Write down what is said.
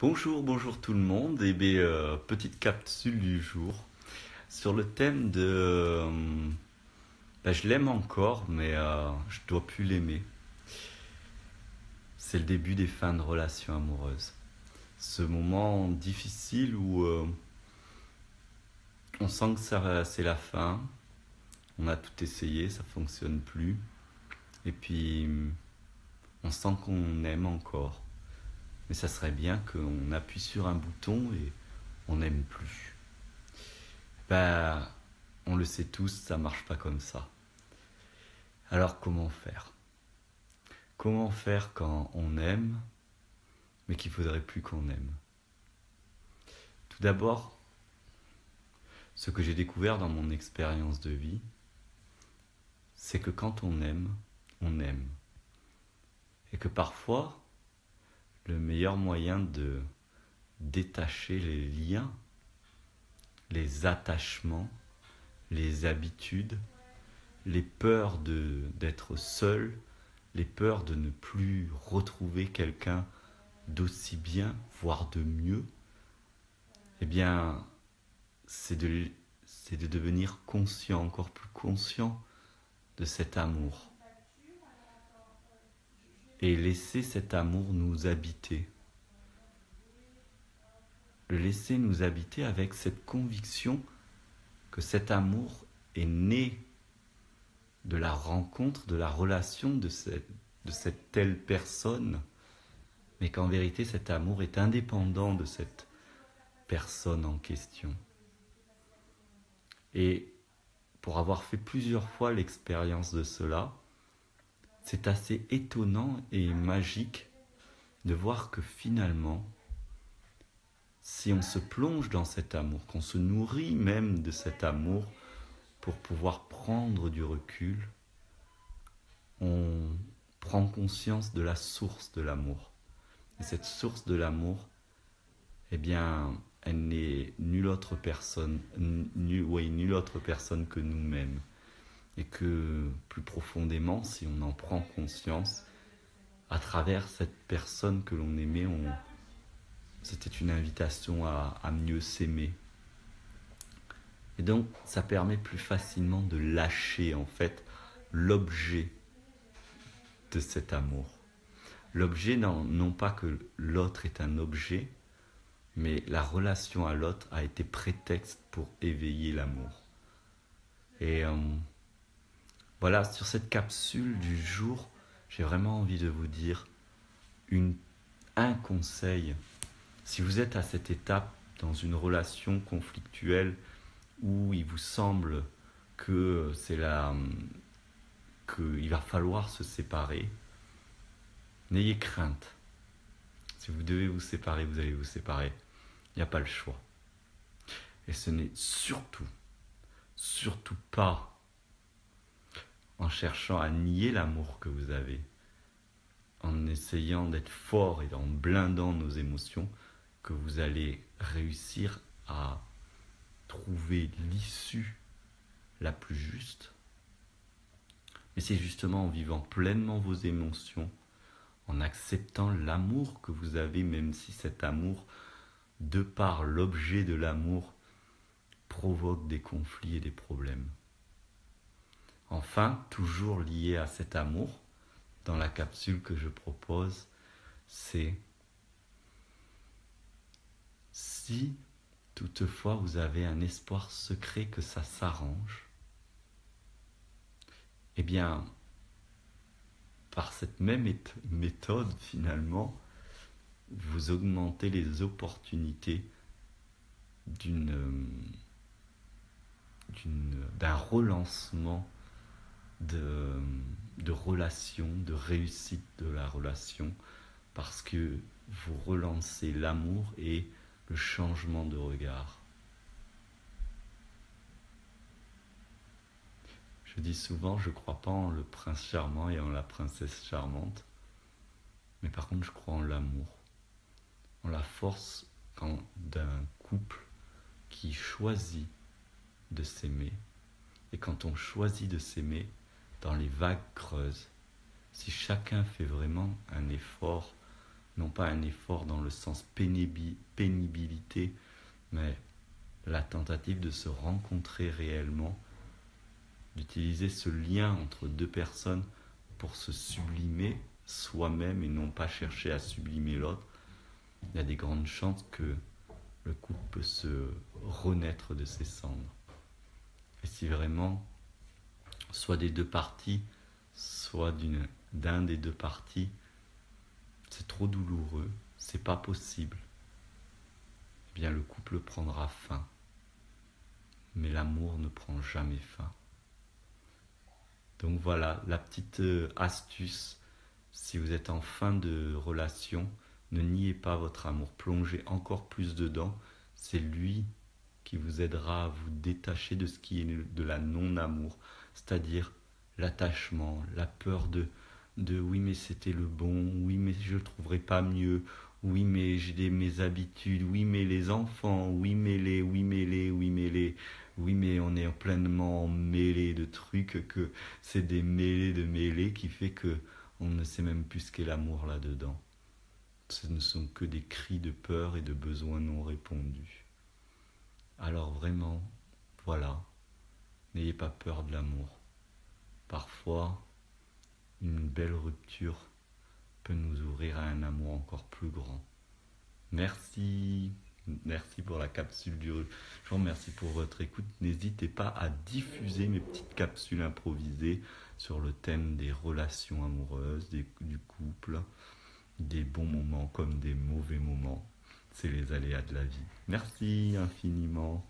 Bonjour tout le monde. Petite capsule du jour sur le thème de je l'aime encore, mais je dois plus l'aimer. C'est le début des fins de relations amoureuses. Ce moment difficile où on sent que c'est la fin, on a tout essayé, ça fonctionne plus, et puis on sent qu'on aime encore. Mais ça serait bien qu'on appuie sur un bouton et on n'aime plus. Ben, on le sait tous, ça marche pas comme ça. Alors comment faire? Comment faire quand on aime, mais qu'il faudrait plus qu'on aime? Tout d'abord, ce que j'ai découvert dans mon expérience de vie, c'est que quand on aime, on aime. Et que parfois, le meilleur moyen de détacher les liens, les attachements, les habitudes, les peurs d'être seul, les peurs de ne plus retrouver quelqu'un d'aussi bien, voire de mieux, eh bien, c'est de devenir conscient, encore plus conscient de cet amour. Et laisser cet amour nous habiter. Le laisser nous habiter avec cette conviction que cet amour est né de la rencontre, de la relation de cette telle personne, mais qu'en vérité cet amour est indépendant de cette personne en question. Et pour avoir fait plusieurs fois l'expérience de cela, c'est assez étonnant et magique de voir que finalement, si on se plonge dans cet amour, qu'on se nourrit même de cet amour pour pouvoir prendre du recul, on prend conscience de la source de l'amour. Et cette source de l'amour, eh bien, elle n'est nulle autre personne que nous-mêmes. Et que plus profondément, si on en prend conscience, à travers cette personne que l'on aimait, c'était une invitation à mieux s'aimer. Et donc, ça permet plus facilement de lâcher en fait l'objet de cet amour. L'objet, non pas que l'autre est un objet, mais la relation à l'autre a été prétexte pour éveiller l'amour. Et voilà, sur cette capsule du jour, j'ai vraiment envie de vous dire un conseil. Si vous êtes à cette étape dans une relation conflictuelle où il vous semble que qu'il va falloir se séparer, n'ayez crainte. Si vous devez vous séparer, vous allez vous séparer. Il n'y a pas le choix. Et ce n'est surtout pas en cherchant à nier l'amour que vous avez, en essayant d'être fort et en blindant nos émotions, que vous allez réussir à trouver l'issue la plus juste. Mais c'est justement en vivant pleinement vos émotions, en acceptant l'amour que vous avez, même si cet amour, de par l'objet de l'amour, provoque des conflits et des problèmes. Enfin, toujours lié à cet amour, dans la capsule que je propose, c'est si toutefois vous avez un espoir secret que ça s'arrange, eh bien, par cette même méthode finalement, vous augmentez les opportunités d'un relancement de relation, de réussite de la relation, parce que vous relancez l'amour et le changement de regard. Je dis souvent, je ne crois pas en le prince charmant et en la princesse charmante, mais par contre je crois en l'amour, en la force d'un couple qui choisit de s'aimer. Et quand on choisit de s'aimer, dans les vagues creuses, si chacun fait vraiment un effort Non pas un effort dans le sens pénibilité, mais la tentative de se rencontrer réellement, d'utiliser ce lien entre deux personnes pour se sublimer soi-même et non pas chercher à sublimer l'autre. Il y a des grandes chances que le couple peut se renaître de ses cendres. Et si vraiment, soit des deux parties, soit d'un des deux parties, c'est trop douloureux, c'est pas possible, eh bien le couple prendra fin. Mais l'amour ne prend jamais fin. Donc voilà, la petite astuce, si vous êtes en fin de relation, ne niez pas votre amour, plongez encore plus dedans, c'est lui qui vous aidera à vous détacher de ce qui est de la non-amour, c'est-à-dire l'attachement, la peur de oui mais c'était le bon, oui mais je ne trouverai pas mieux, oui mais j'ai mes habitudes, oui mais les enfants, oui mais les, oui mais les, oui mais les, oui mais on est pleinement mêlé de trucs que c'est des mêlés de mêlés qui fait que on ne sait même plus ce qu'est l'amour là-dedans. Ce ne sont que des cris de peur et de besoins non répondus. Alors vraiment, voilà, n'ayez pas peur de l'amour. Parfois, une belle rupture peut nous ouvrir à un amour encore plus grand. Merci, merci pour la capsule du jour, merci pour votre écoute. N'hésitez pas à diffuser mes petites capsules improvisées sur le thème des relations amoureuses, du couple, des bons moments comme des mauvais moments. C'est les aléas de la vie. Merci infiniment.